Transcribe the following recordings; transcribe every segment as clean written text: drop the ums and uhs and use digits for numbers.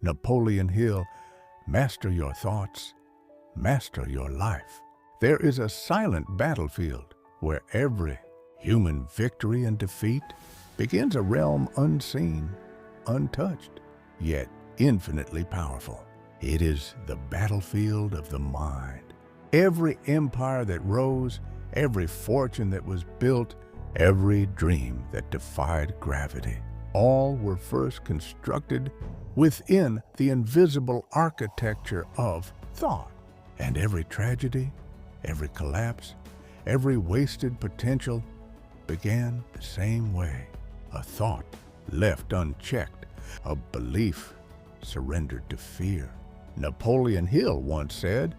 Napoleon Hill, master your thoughts, master your life. There is a silent battlefield where every human victory and defeat begins a realm unseen, untouched, yet infinitely powerful. It is the battlefield of the mind. Every empire that rose, every fortune that was built, every dream that defied gravity, all were first constructed within the invisible architecture of thought. And every tragedy, every collapse, every wasted potential began the same way. A thought left unchecked, a belief surrendered to fear. Napoleon Hill once said,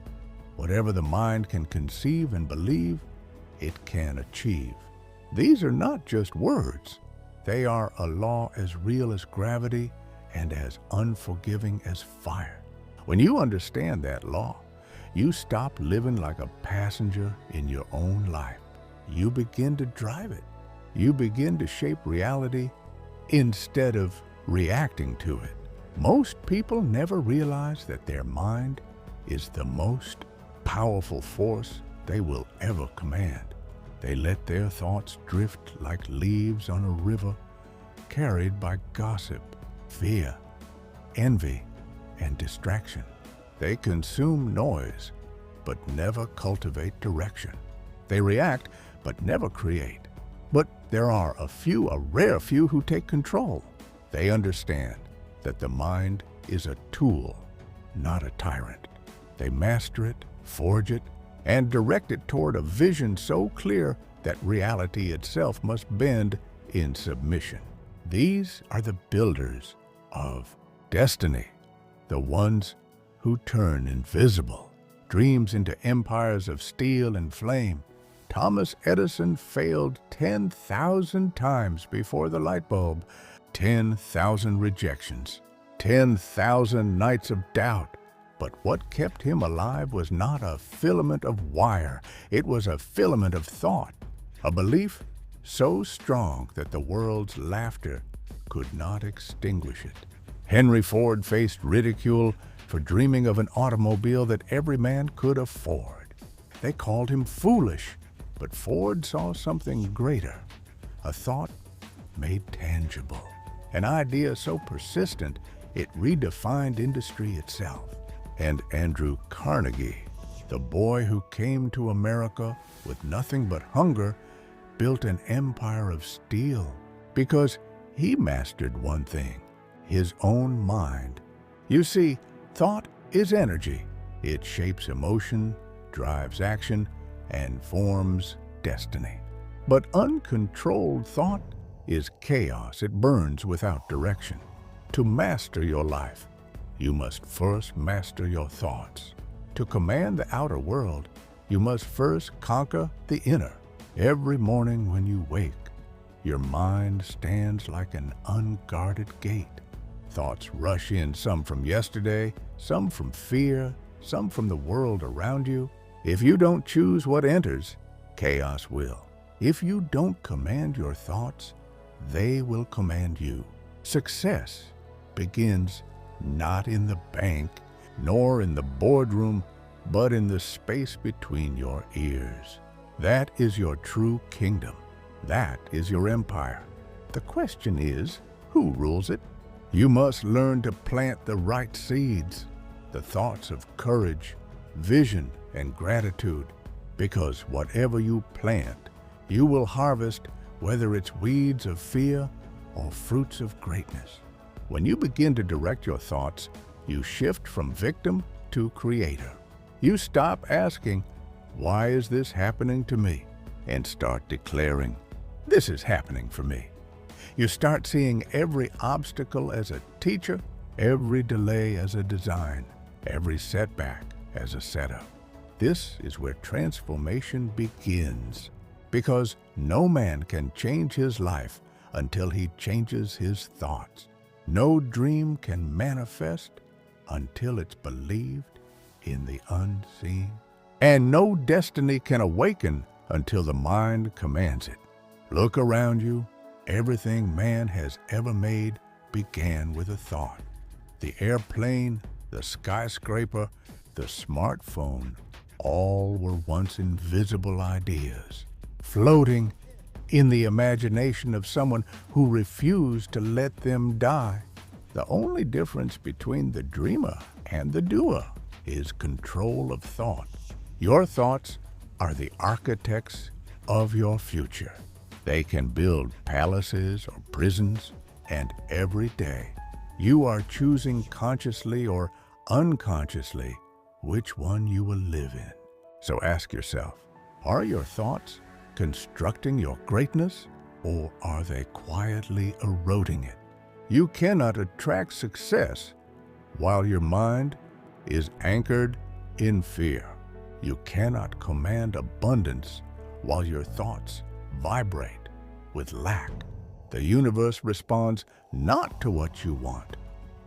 "Whatever the mind can conceive and believe, it can achieve." These are not just words. They are a law as real as gravity and as unforgiving as fire. When you understand that law, you stop living like a passenger in your own life. You begin to drive it. You begin to shape reality instead of reacting to it. Most people never realize that their mind is the most powerful force they will ever command. They let their thoughts drift like leaves on a river, carried by gossip, fear, envy, and distraction. They consume noise, but never cultivate direction. They react, but never create. But there are a rare few who take control. They understand that the mind is a tool, not a tyrant. They master it, forge it, and direct it toward a vision so clear that reality itself must bend in submission. These are the builders of destiny, the ones who turn invisible dreams into empires of steel and flame. Thomas Edison failed 10,000 times before the light bulb, 10,000 rejections, 10,000 nights of doubt. But what kept him alive was not a filament of wire. It was a filament of thought, a belief so strong that the world's laughter could not extinguish it. Henry Ford faced ridicule for dreaming of an automobile that every man could afford. They called him foolish, but Ford saw something greater, a thought made tangible, an idea so persistent it redefined industry itself. And Andrew Carnegie, the boy who came to America with nothing but hunger, built an empire of steel because he mastered one thing, his own mind. You see, thought is energy. It shapes emotion, drives action, and forms destiny. But uncontrolled thought is chaos. It burns without direction. To master your life, you must first master your thoughts. To command the outer world, you must first conquer the inner. Every morning when you wake, your mind stands like an unguarded gate. Thoughts rush in, some from yesterday, some from fear, some from the world around you. If you don't choose what enters, chaos will. If you don't command your thoughts, they will command you. Success begins not in the bank, nor in the boardroom, but in the space between your ears. That is your true kingdom. That is your empire. The question is, who rules it? You must learn to plant the right seeds, the thoughts of courage, vision, and gratitude, because whatever you plant, you will harvest, whether it's weeds of fear or fruits of greatness. When you begin to direct your thoughts, you shift from victim to creator. You stop asking, "Why is this happening to me?" and start declaring, "This is happening for me." You start seeing every obstacle as a teacher, every delay as a design, every setback as a setup. This is where transformation begins, because no man can change his life until he changes his thoughts. No dream can manifest until it's believed in the unseen. And no destiny can awaken until the mind commands it. Look around you. Everything man has ever made began with a thought. The airplane, the skyscraper, the smartphone, all were once invisible ideas, floating in the imagination of someone who refused to let them die. The only difference between the dreamer and the doer is control of thought. Your thoughts are the architects of your future. They can build palaces or prisons, and every day you are choosing consciously or unconsciously which one you will live in. So ask yourself, are your thoughts constructing your greatness, or are they quietly eroding it? You cannot attract success while your mind is anchored in fear. You cannot command abundance while your thoughts vibrate with lack. The universe responds not to what you want,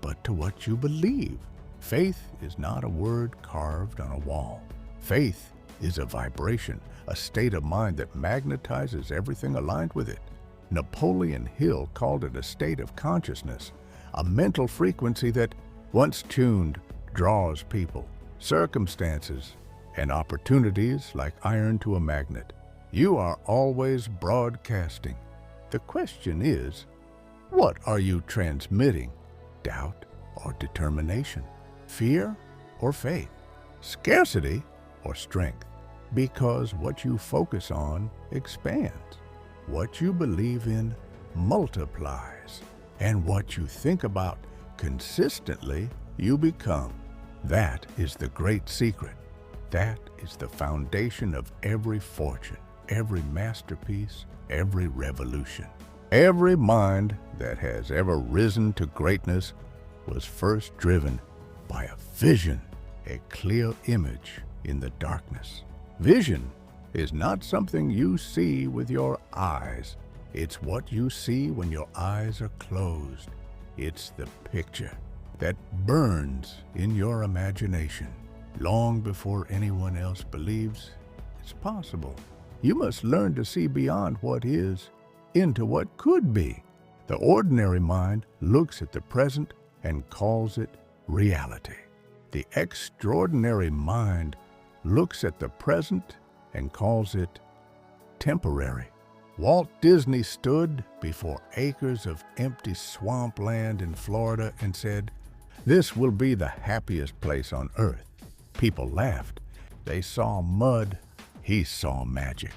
but to what you believe. Faith is not a word carved on a wall. Faith is a vibration, a state of mind that magnetizes everything aligned with it. Napoleon Hill called it a state of consciousness, a mental frequency that, once tuned, draws people, circumstances, and opportunities like iron to a magnet. You are always broadcasting. The question is, what are you transmitting? Doubt or determination? Fear or faith? Scarcity or strength? Because what you focus on expands. What you believe in multiplies. And what you think about consistently, you become. That is the great secret. That is the foundation of every fortune, every masterpiece, every revolution. Every mind that has ever risen to greatness was first driven by a vision, a clear image in the darkness. Vision is not something you see with your eyes. It's what you see when your eyes are closed. It's the picture that burns in your imagination long before anyone else believes it's possible. You must learn to see beyond what is into what could be. The ordinary mind looks at the present and calls it reality. The extraordinary mind looks at the present and calls it temporary. Walt Disney stood before acres of empty swampland in Florida and said, "This will be the happiest place on earth." People laughed. They saw mud. He saw magic.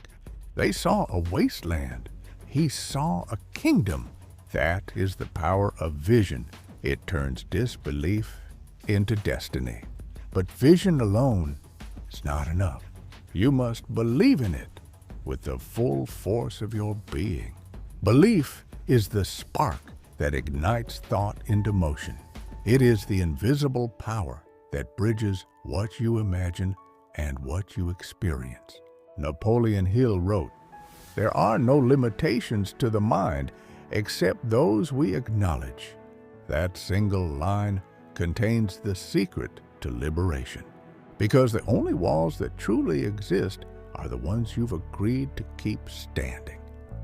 They saw a wasteland. He saw a kingdom. That is the power of vision. It turns disbelief into destiny. But vision alone is not enough. You must believe in it with the full force of your being. Belief is the spark that ignites thought into motion. It is the invisible power that bridges what you imagine and what you experience. Napoleon Hill wrote, "There are no limitations to the mind except those we acknowledge." That single line contains the secret to liberation. Because the only walls that truly exist are the ones you've agreed to keep standing.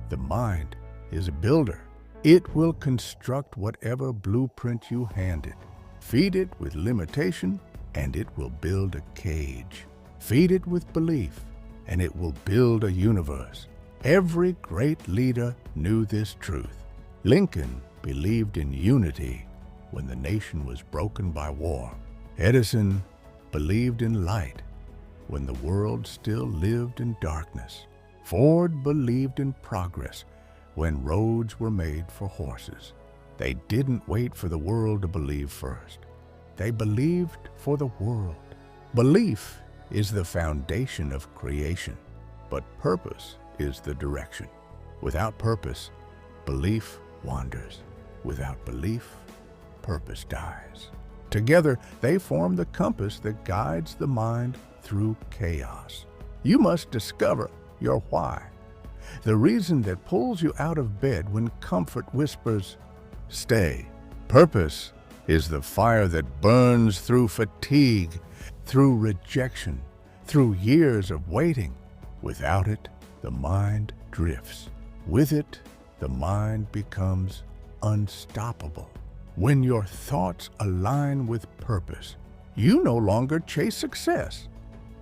The mind is a builder. It will construct whatever blueprint you hand it. Feed it with limitation, and it will build a cage. Feed it with belief, and it will build a universe. Every great leader knew this truth. Lincoln believed in unity when the nation was broken by war. Edison believed in light when the world still lived in darkness. Ford believed in progress when roads were made for horses. They didn't wait for the world to believe first. They believed for the world. Belief is the foundation of creation, but purpose is the direction. Without purpose, belief wanders. Without belief, purpose dies. Together, they form the compass that guides the mind through chaos. You must discover your why, the reason that pulls you out of bed when comfort whispers, "Stay." Purpose is the fire that burns through fatigue, through rejection, through years of waiting. Without it, the mind drifts. With it, the mind becomes unstoppable. When your thoughts align with purpose, you no longer chase success.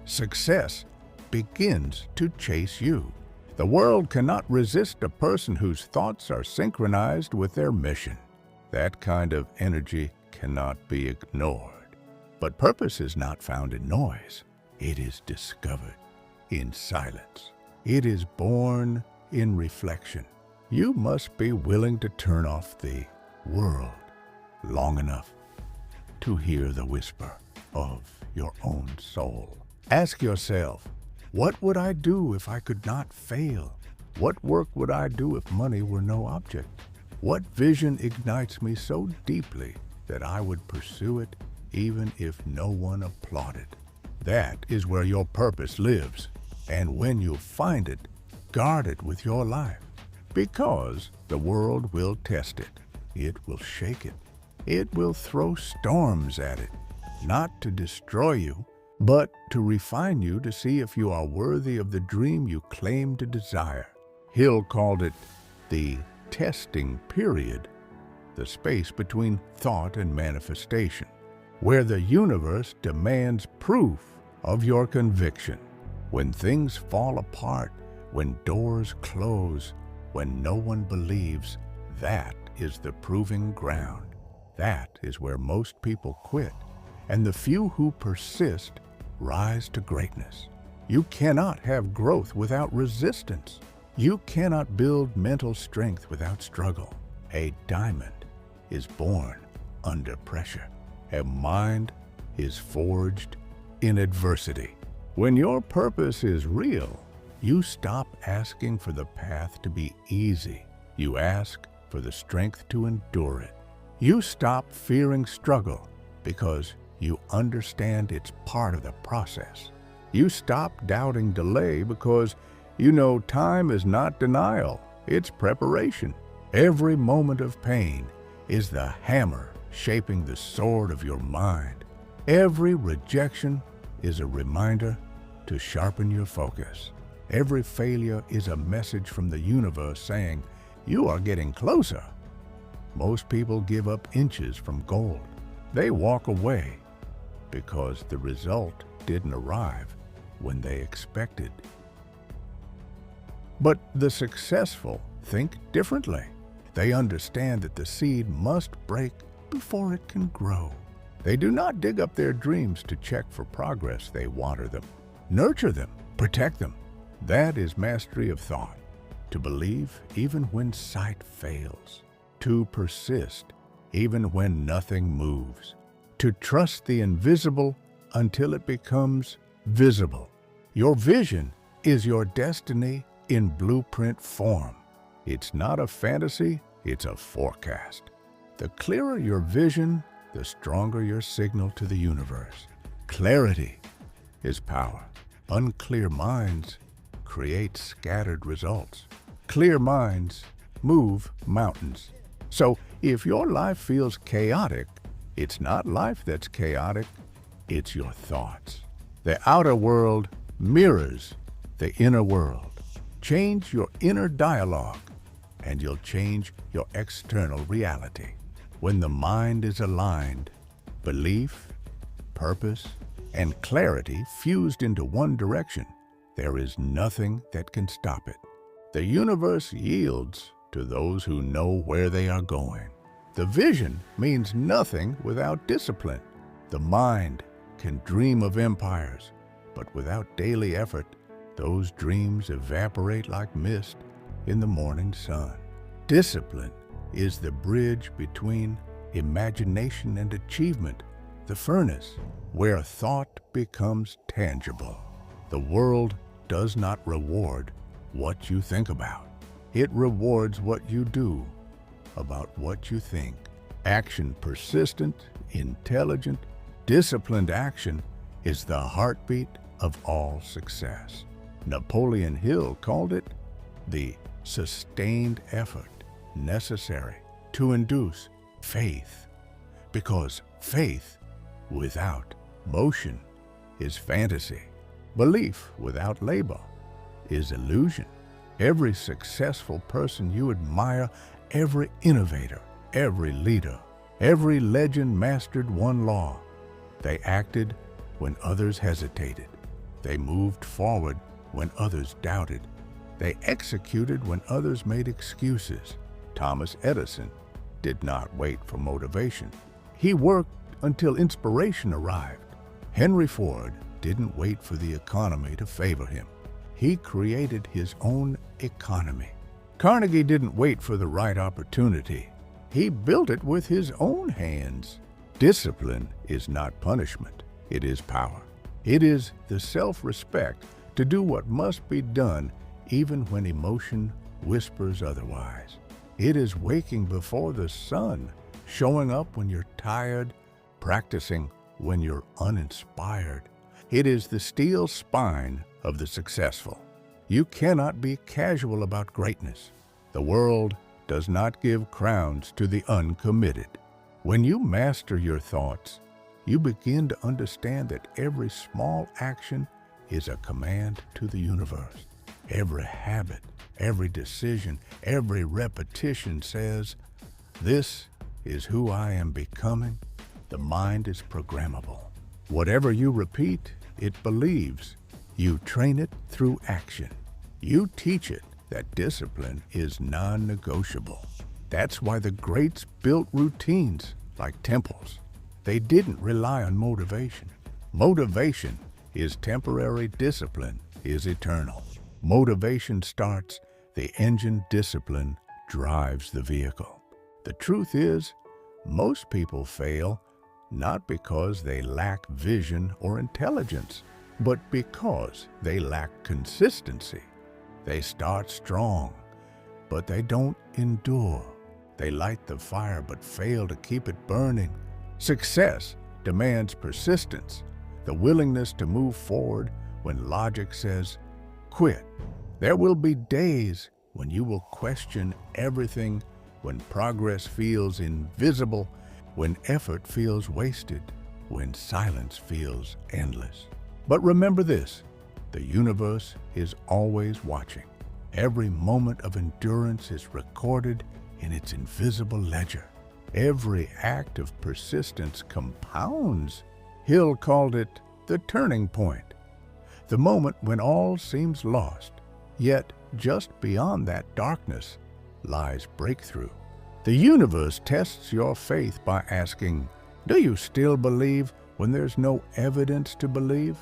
Success begins to chase you. The world cannot resist a person whose thoughts are synchronized with their mission. That kind of energy cannot be ignored. But purpose is not found in noise. It is discovered in silence. It is born in reflection. You must be willing to turn off the world long enough to hear the whisper of your own soul. Ask yourself, what would I do if I could not fail? What work would I do if money were no object? What vision ignites me so deeply that I would pursue it even if no one applauded? That is where your purpose lives. And when you find it, guard it with your life. Because the world will test it. It will shake it. It will throw storms at it, not to destroy you, but to refine you to see if you are worthy of the dream you claim to desire. Hill called it the testing period, the space between thought and manifestation, where the universe demands proof of your conviction. When things fall apart, when doors close, when no one believes, that is the proving ground. That is where most people quit, and the few who persist rise to greatness. You cannot have growth without resistance. You cannot build mental strength without struggle. A diamond is born under pressure. A mind is forged in adversity. When your purpose is real, you stop asking for the path to be easy. You ask for the strength to endure it. You stop fearing struggle because you understand it's part of the process. You stop doubting delay because you know time is not denial, it's preparation. Every moment of pain is the hammer shaping the sword of your mind. Every rejection is a reminder to sharpen your focus. Every failure is a message from the universe saying, you are getting closer. Most people give up inches from gold. They walk away because the result didn't arrive when they expected. But the successful think differently. They understand that the seed must break before it can grow. They do not dig up their dreams to check for progress. They water them, nurture them, protect them. That is mastery of thought. To believe even when sight fails. To persist even when nothing moves. To trust the invisible until it becomes visible. Your vision is your destiny in blueprint form. It's not a fantasy, it's a forecast. The clearer your vision, the stronger your signal to the universe. Clarity is power. Unclear minds create scattered results. Clear minds move mountains. So if your life feels chaotic, it's not life that's chaotic, it's your thoughts. The outer world mirrors the inner world. Change your inner dialogue, and you'll change your external reality. When the mind is aligned, belief, purpose, and clarity fused into one direction, there is nothing that can stop it. The universe yields to those who know where they are going. The vision means nothing without discipline. The mind can dream of empires, but without daily effort, those dreams evaporate like mist in the morning sun. Discipline is the bridge between imagination and achievement, the furnace where thought becomes tangible. The world does not reward what you think about. It rewards what you do about what you think. Action persistent, intelligent, disciplined action is the heartbeat of all success. Napoleon Hill called it the sustained effort necessary to induce faith, because faith without motion is fantasy. Belief without labor is illusion. Every successful person you admire, every innovator, every leader Every legend mastered one law. They acted when others hesitated. They moved forward when others doubted. They executed when others made excuses. Thomas Edison did not wait for motivation. He worked until inspiration arrived. Henry Ford didn't wait for the economy to favor him. He created his own economy. Carnegie didn't wait for the right opportunity. He built it with his own hands. Discipline is not punishment. It is power. It is the self-respect to do what must be done even when emotion whispers otherwise. It is waking before the sun, showing up when you're tired, practicing when you're uninspired. It is the steel spine of the successful. You cannot be casual about greatness. The world does not give crowns to the uncommitted. When you master your thoughts, you begin to understand that every small action is a command to the universe. Every habit, every decision, every repetition says, "This is who I am becoming." The mind is programmable. Whatever you repeat, it believes. You train it through action. You teach it that discipline is non-negotiable. That's why the greats built routines like temples. They didn't rely on motivation. Motivation is temporary, discipline is eternal. Motivation starts the engine, discipline drives the vehicle. The truth is, most people fail not because they lack vision or intelligence, but because they lack consistency. They start strong, but they don't endure. They light the fire but fail to keep it burning. Success demands persistence, the willingness to move forward when logic says, quit. There will be days when you will question everything, when progress feels invisible, when effort feels wasted, when silence feels endless. But remember this, the universe is always watching. Every moment of endurance is recorded in its invisible ledger. Every act of persistence compounds. Hill called it the turning point, the moment when all seems lost. Yet just beyond that darkness lies breakthrough. The universe tests your faith by asking, do you still believe when there's no evidence to believe?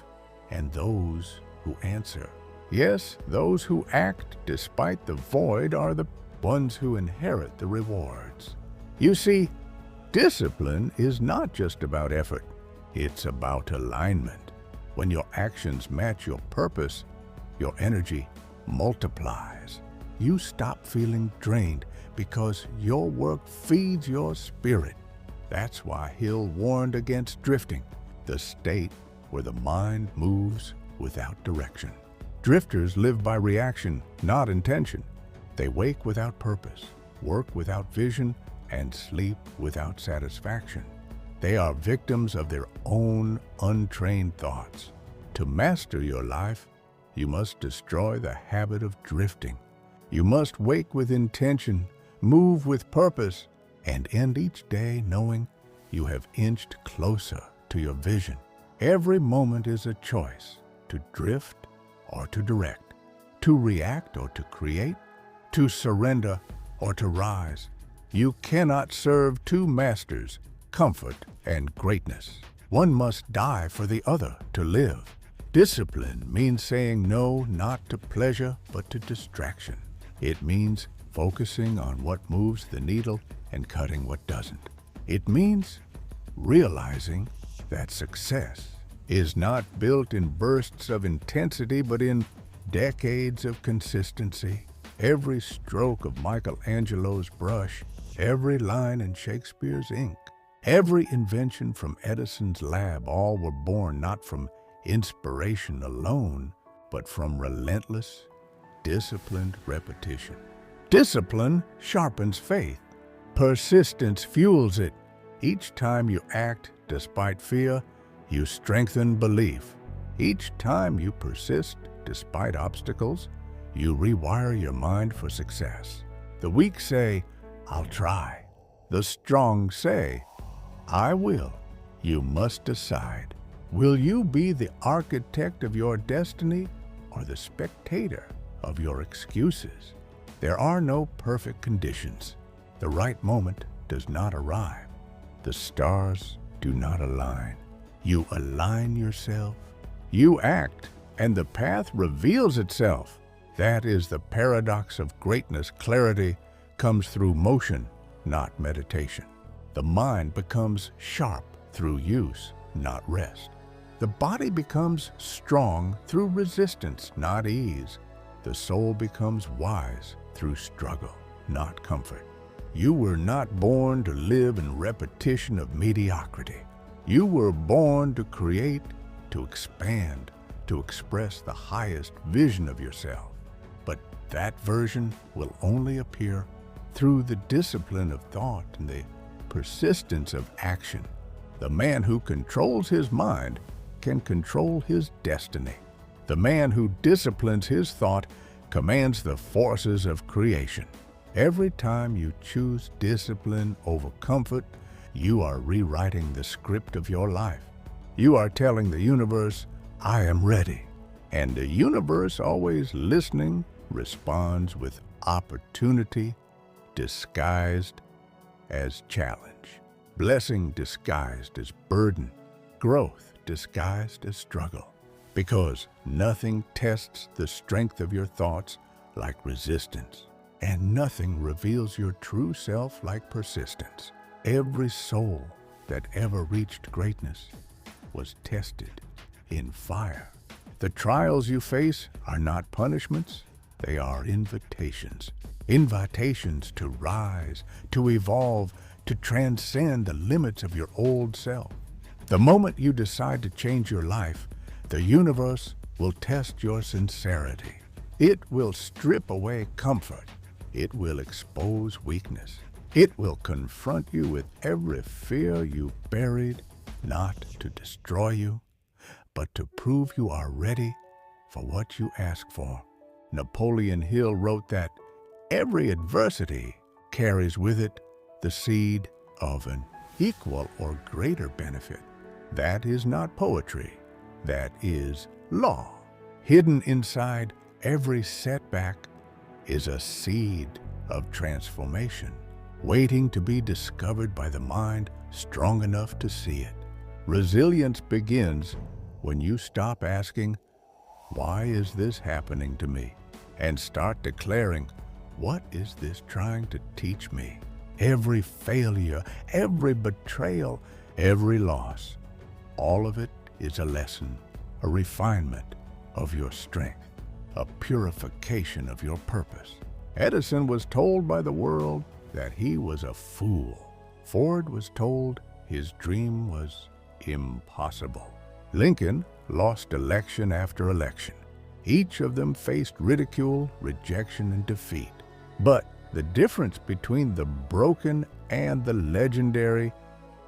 And those who answer, yes, those who act despite the void are the ones who inherit the rewards. You see, discipline is not just about effort. It's about alignment. When your actions match your purpose, your energy multiplies. You stop feeling drained because your work feeds your spirit. That's why Hill warned against drifting, the state where the mind moves without direction. Drifters live by reaction, not intention. They wake without purpose, work without vision, and sleep without satisfaction. They are victims of their own untrained thoughts. To master your life, you must destroy the habit of drifting. You must wake with intention, move with purpose, and end each day knowing you have inched closer to your vision. Every moment is a choice to drift or to direct, to react or to create, to surrender or to rise. You cannot serve two masters, comfort and greatness. One must die for the other to live. Discipline means saying no not to pleasure but to distraction. It means focusing on what moves the needle and cutting what doesn't. It means realizing that success is not built in bursts of intensity but in decades of consistency. Every stroke of Michelangelo's brush, every line in Shakespeare's ink, every invention from Edison's lab, all were born not from inspiration alone, but from relentless, disciplined repetition. Discipline sharpens faith. Persistence fuels it. Each time you act despite fear, you strengthen belief. Each time you persist despite obstacles, you rewire your mind for success. The weak say, I'll try. The strong say, I will. You must decide. Will you be the architect of your destiny or the spectator of your excuses? There are no perfect conditions. The right moment does not arrive. The stars do not align. You align yourself. You act, and the path reveals itself. That is the paradox of greatness. Clarity comes through motion, not meditation. The mind becomes sharp through use, not rest. The body becomes strong through resistance, not ease. The soul becomes wise through struggle, not comfort. You were not born to live in repetition of mediocrity. You were born to create, to expand, to express the highest vision of yourself. But that version will only appear through the discipline of thought and the persistence of action. The man who controls his mind can control his destiny. The man who disciplines his thought commands the forces of creation. Every time you choose discipline over comfort, you are rewriting the script of your life. You are telling the universe, I am ready. And the universe, always listening, responds with opportunity disguised as challenge, blessing disguised as burden, growth disguised as struggle. Because nothing tests the strength of your thoughts like resistance, and nothing reveals your true self like persistence. Every soul that ever reached greatness was tested in fire. The trials you face are not punishments, they are invitations. Invitations to rise, to evolve, to transcend the limits of your old self. The moment you decide to change your life, the universe will test your sincerity. It will strip away comfort. It will expose weakness. It will confront you with every fear you buried, not to destroy you, but to prove you are ready for what you ask for. Napoleon Hill wrote that every adversity carries with it the seed of an equal or greater benefit. That is not poetry. That is law. Hidden inside every setback is a seed of transformation, waiting to be discovered by the mind strong enough to see it. Resilience begins when you stop asking, why is this happening to me? And start declaring, what is this trying to teach me? Every failure, every betrayal, every loss, all of it is a lesson, a refinement of your strength, a purification of your purpose. Edison was told by the world that he was a fool. Ford was told his dream was impossible. Lincoln lost election after election. Each of them faced ridicule, rejection, and defeat. But the difference between the broken and the legendary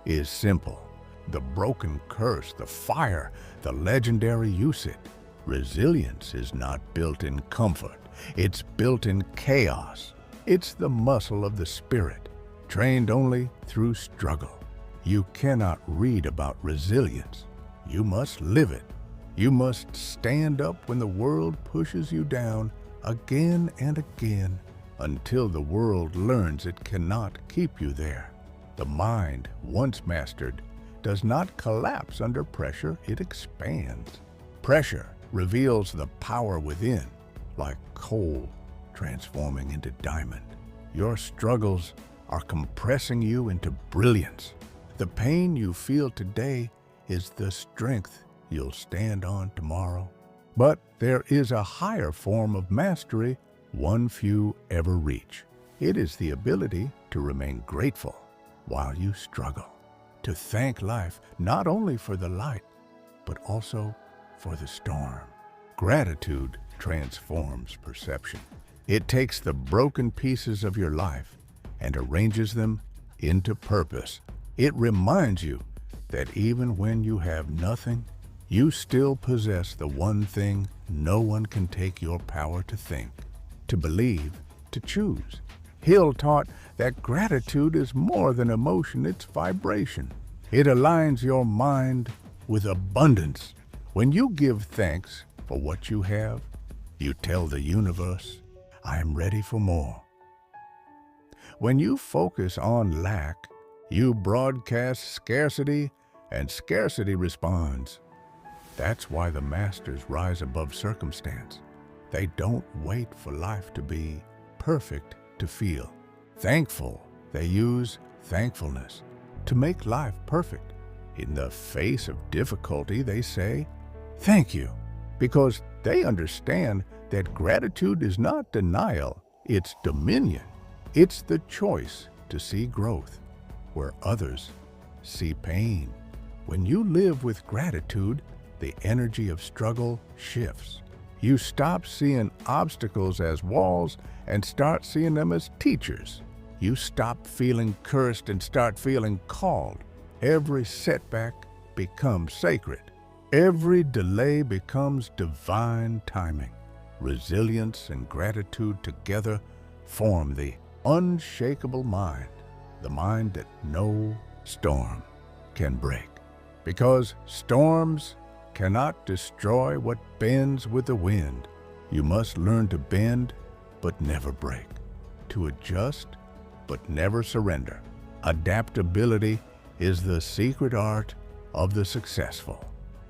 is simple. The broken curse the fire, the legendary use it. Resilience is not built in comfort. It's built in chaos. It's the muscle of the spirit, trained only through struggle. You cannot read about resilience. You must live it. You must stand up when the world pushes you down again and again until the world learns it cannot keep you there. The mind, once mastered, does not collapse under pressure, it expands. Pressure reveals the power within, like coal transforming into diamond. Your struggles are compressing you into brilliance. The pain you feel today is the strength you'll stand on tomorrow. But there is a higher form of mastery one few ever reach. It is the ability to remain grateful while you struggle, to thank life not only for the light, but also for the storm. Gratitude transforms perception. It takes the broken pieces of your life and arranges them into purpose. It reminds you that even when you have nothing, you still possess the one thing no one can take your power to think, to believe, to choose. Hill taught that gratitude is more than emotion, it's vibration. It aligns your mind with abundance. When you give thanks for what you have, you tell the universe, I am ready for more. When you focus on lack, you broadcast scarcity, and scarcity responds. That's why the masters rise above circumstance. They don't wait for life to be perfect to feel thankful. They use thankfulness to make life perfect. In the face of difficulty, they say, thank you, because they understand that gratitude is not denial, it's dominion. It's the choice to see growth where others see pain. When you live with gratitude, the energy of struggle shifts. You stop seeing obstacles as walls and start seeing them as teachers. You stop feeling cursed and start feeling called. Every setback becomes sacred. Every delay becomes divine timing. Resilience and gratitude together form the unshakable mind, the mind that no storm can break. Because storms cannot destroy what bends with the wind. You must learn to bend but never break, to adjust but never surrender. Adaptability is the secret art of the successful.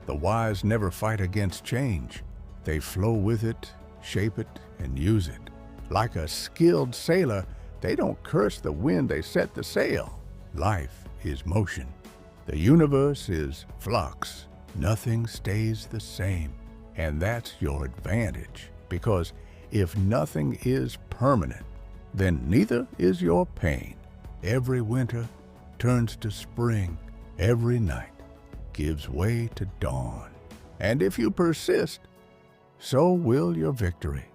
The wise never fight against change. They flow with it, shape it, and use it. Like a skilled sailor, they don't curse the wind, they set the sail. Life is motion. The universe is flux. Nothing stays the same. And that's your advantage, because if nothing is permanent, then neither is your pain. Every winter turns to spring. Every night gives way to dawn. And if you persist, so will your victory.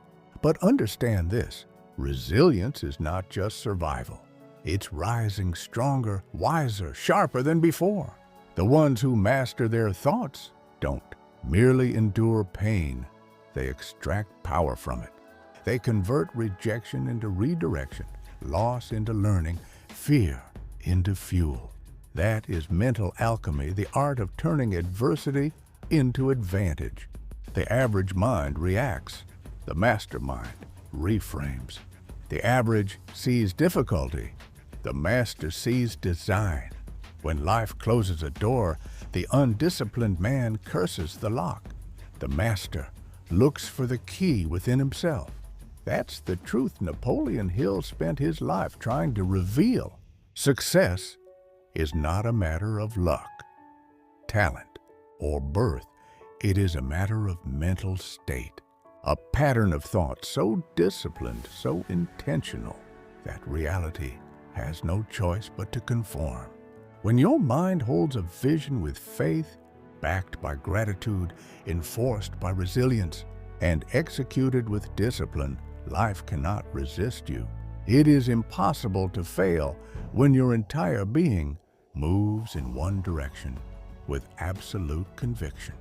But understand this, resilience is not just survival. It's rising stronger, wiser, sharper than before. The ones who master their thoughts don't merely endure pain, they extract power from it. They convert rejection into redirection, loss into learning, fear into fuel. That is mental alchemy, the art of turning adversity into advantage. The average mind reacts. The mastermind reframes. The average sees difficulty. The master sees design. When life closes a door, the undisciplined man curses the lock. The master looks for the key within himself. That's the truth Napoleon Hill spent his life trying to reveal. Success is not a matter of luck, talent, or birth. It is a matter of mental state, a pattern of thought so disciplined, so intentional, that reality has no choice but to conform. When your mind holds a vision with faith, backed by gratitude, enforced by resilience, and executed with discipline, life cannot resist you. It is impossible to fail when your entire being moves in one direction with absolute conviction.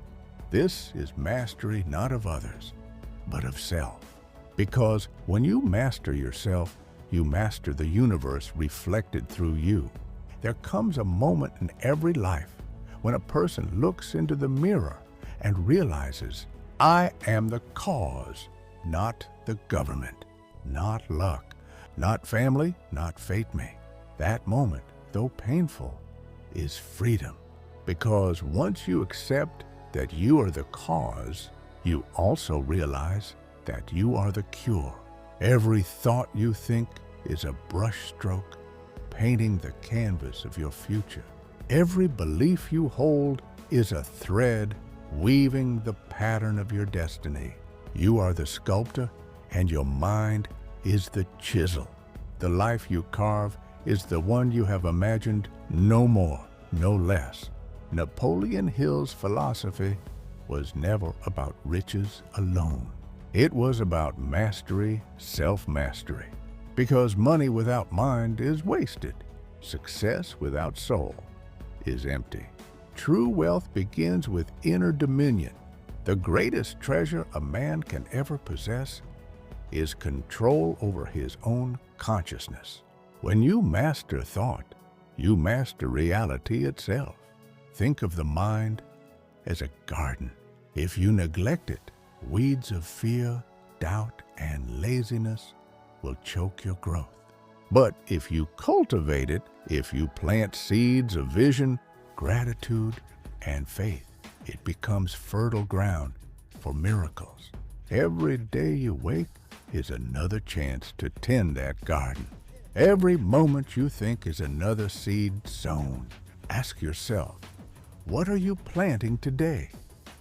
This is mastery not of others, but of self. Because when you master yourself, you master the universe reflected through you. There comes a moment in every life when a person looks into the mirror and realizes, I am the cause, not the government, not luck, not family, not fate me. That moment, though painful, is freedom. Because once you accept that you are the cause, you also realize that you are the cure. Every thought you think is a brushstroke painting the canvas of your future. Every belief you hold is a thread weaving the pattern of your destiny. You are the sculptor, and your mind is the chisel. The life you carve is the one you have imagined, no more, no less. Napoleon Hill's philosophy was never about riches alone. It was about mastery, self-mastery. Because money without mind is wasted. Success without soul is empty. True wealth begins with inner dominion. The greatest treasure a man can ever possess is control over his own consciousness. When you master thought, you master reality itself. Think of the mind as a garden. If you neglect it, weeds of fear, doubt, and laziness will choke your growth. But if you cultivate it, if you plant seeds of vision, gratitude, and faith, it becomes fertile ground for miracles. Every day you wake is another chance to tend that garden. Every moment you think is another seed sown. Ask yourself, what are you planting today?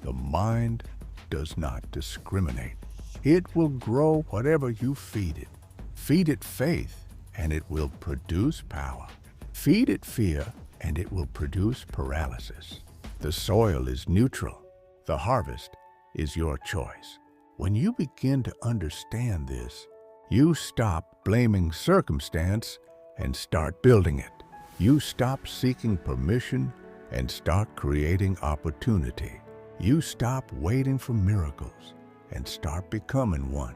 The mind does not discriminate. It will grow whatever you feed it. Feed it faith, and it will produce power. Feed it fear, and it will produce paralysis. The soil is neutral. The harvest is your choice. When you begin to understand this, you stop blaming circumstance and start building it. You stop seeking permission and start creating opportunity. You stop waiting for miracles and start becoming one.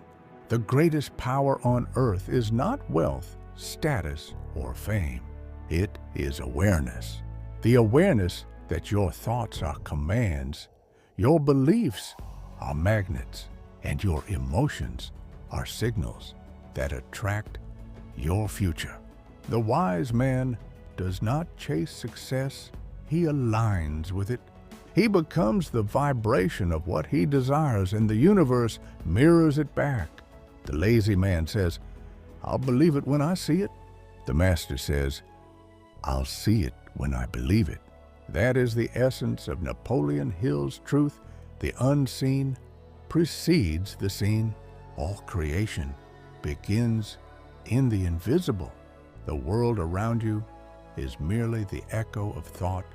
The greatest power on earth is not wealth, status, or fame. It is awareness. The awareness that your thoughts are commands, your beliefs are magnets, and your emotions are signals that attract your future. The wise man does not chase success, he aligns with it. He becomes the vibration of what he desires, and the universe mirrors it back. The lazy man says, "I'll believe it when I see it." The master says, "I'll see it when I believe it." That is the essence of Napoleon Hill's truth. The unseen precedes the seen. All creation begins in the invisible. The world around you is merely the echo of thought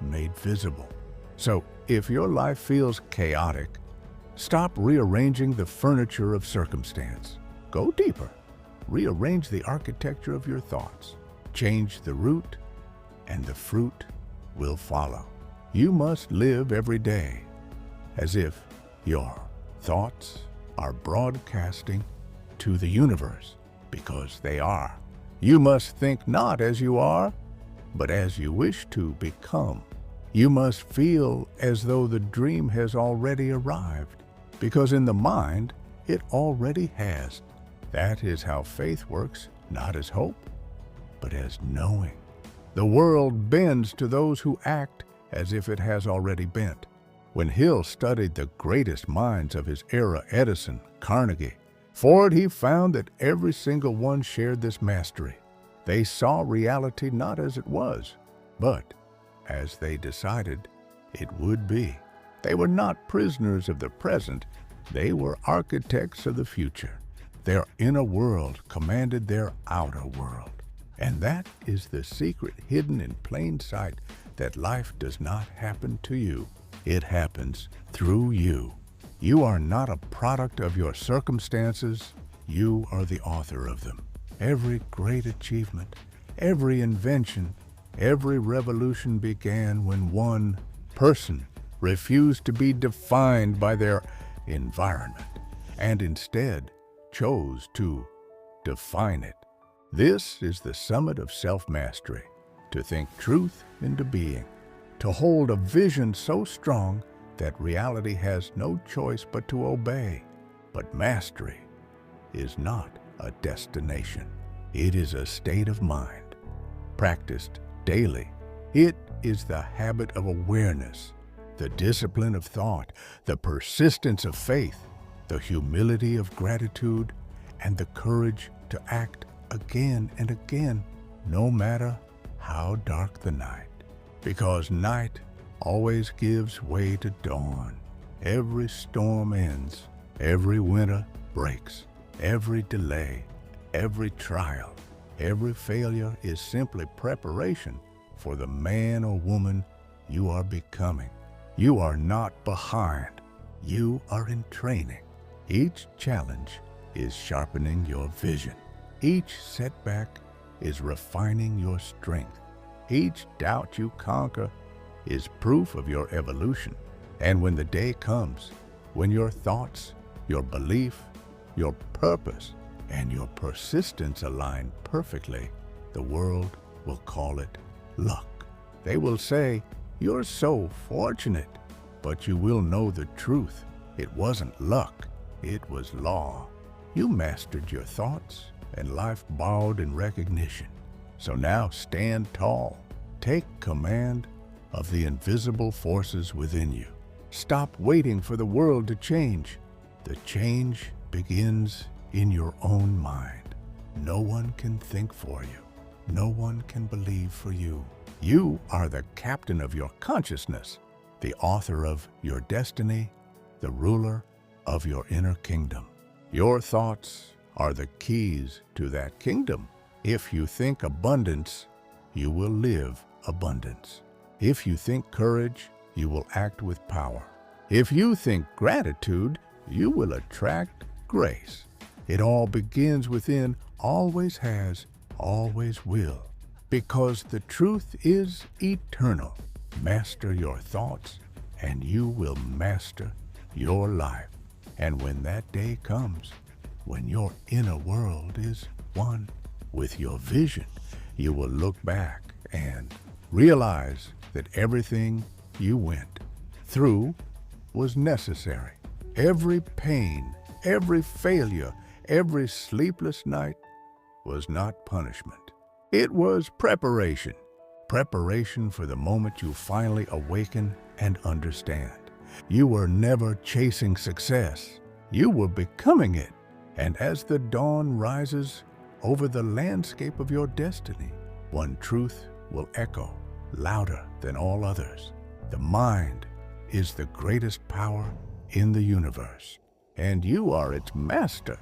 made visible. So, if your life feels chaotic, stop rearranging the furniture of circumstance. Go deeper. Rearrange the architecture of your thoughts. Change the root, and the fruit will follow. You must live every day as if your thoughts are broadcasting to the universe, because they are. You must think not as you are, but as you wish to become. You must feel as though the dream has already arrived, because in the mind, it already has. That is how faith works, not as hope, but as knowing. The world bends to those who act as if it has already bent. When Hill studied the greatest minds of his era, Edison, Carnegie, Ford, he found that every single one shared this mastery. They saw reality not as it was, but as they decided it would be. They were not prisoners of the present, they were architects of the future. Their inner world commanded their outer world. And that is the secret hidden in plain sight, that life does not happen to you. It happens through you. You are not a product of your circumstances. You are the author of them. Every great achievement, every invention, every revolution began when one person refused to be defined by their environment and instead chose to define it. This is the summit of self-mastery, to think truth into being, to hold a vision so strong that reality has no choice but to obey. But mastery is not a destination. It is a state of mind, practiced daily. It is the habit of awareness, the discipline of thought, the persistence of faith, the humility of gratitude, and the courage to act again and again, no matter how dark the night. Because night always gives way to dawn. Every storm ends, every winter breaks, every delay, every trial, every failure is simply preparation for the man or woman you are becoming. You are not behind. You are in training. Each challenge is sharpening your vision. Each setback is refining your strength. Each doubt you conquer is proof of your evolution. And when the day comes, when your thoughts, your belief, your purpose, and your persistence align perfectly, the world will call it luck. They will say, "You're so fortunate," but you will know the truth. It wasn't luck, it was law. You mastered your thoughts, and life bowed in recognition. So now stand tall. Take command of the invisible forces within you. Stop waiting for the world to change. The change begins in your own mind. No one can think for you. No one can believe for you. You are the captain of your consciousness, the author of your destiny, the ruler of your inner kingdom. Your thoughts are the keys to that kingdom. If you think abundance, you will live abundance. If you think courage, you will act with power. If you think gratitude, you will attract grace. It all begins within, always has, always will. Because the truth is eternal. Master your thoughts, and you will master your life. And when that day comes, when your inner world is one with your vision, you will look back and realize that everything you went through was necessary. Every pain, every failure, every sleepless night was not punishment. It was preparation. Preparation for the moment you finally awaken and understand. You were never chasing success. You were becoming it. And as the dawn rises over the landscape of your destiny, one truth will echo louder than all others. The mind is the greatest power in the universe, and you are its master.